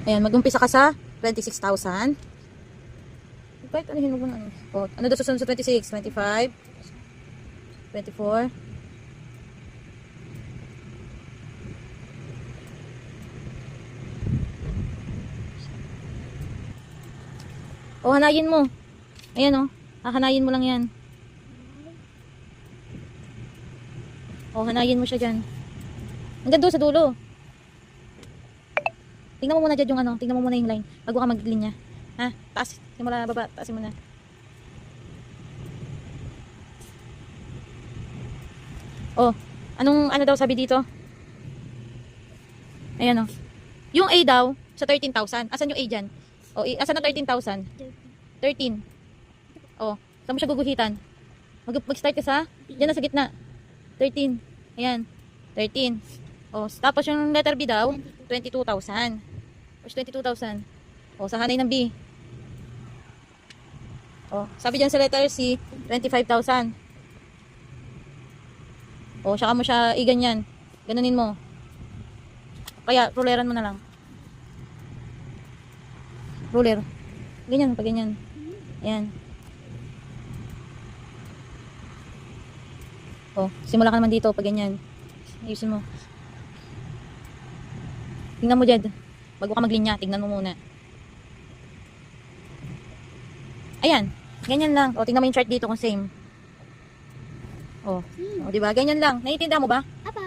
Ayan, mag-umpisa ka sa 26,000. Kahit anuhin mo na. O, ano daw susunod sa 26? 25? 24? O, hanayin mo. Ayan o. Hahanayin mo lang yan. O, hanayin mo siya dyan. Hanggang doon sa dulo. Tingnan mo muna dyan yung ano. Tingnan mo muna yung line. Bago ka mag-linya. Ha? Taas. Simula baba. Taasin mo na. O, anong ano daw sabi dito? Ayan o. Yung A daw, sa 13,000. Asan yung A dyan? O, asan na 13,000? 13. O, saan mo siya guguhitan? Mag-start ka sa? Diyan na sa gitna. 13. Ayan. 13. O, tapos yung letter B daw, 22,000. Tapos 22,000. O, sa hanay ng B. O, sabi dyan sa letter C, 25,000. O, saka mo siya iganyan. Ganunin mo. Kaya, ruleran mo na lang. Ruler. Ganyan, pag ganyan. Ayan. O, simula ka naman dito, pag ganyan. Ayusin mo. Tingnan mo dyan. Bago ka maglinya, tingnan mo muna. Ayan. Ganyan lang. O, tingnan mo yung chart dito kung same. O, diba? Ganyan lang. Naiintindihan mo ba? Apa.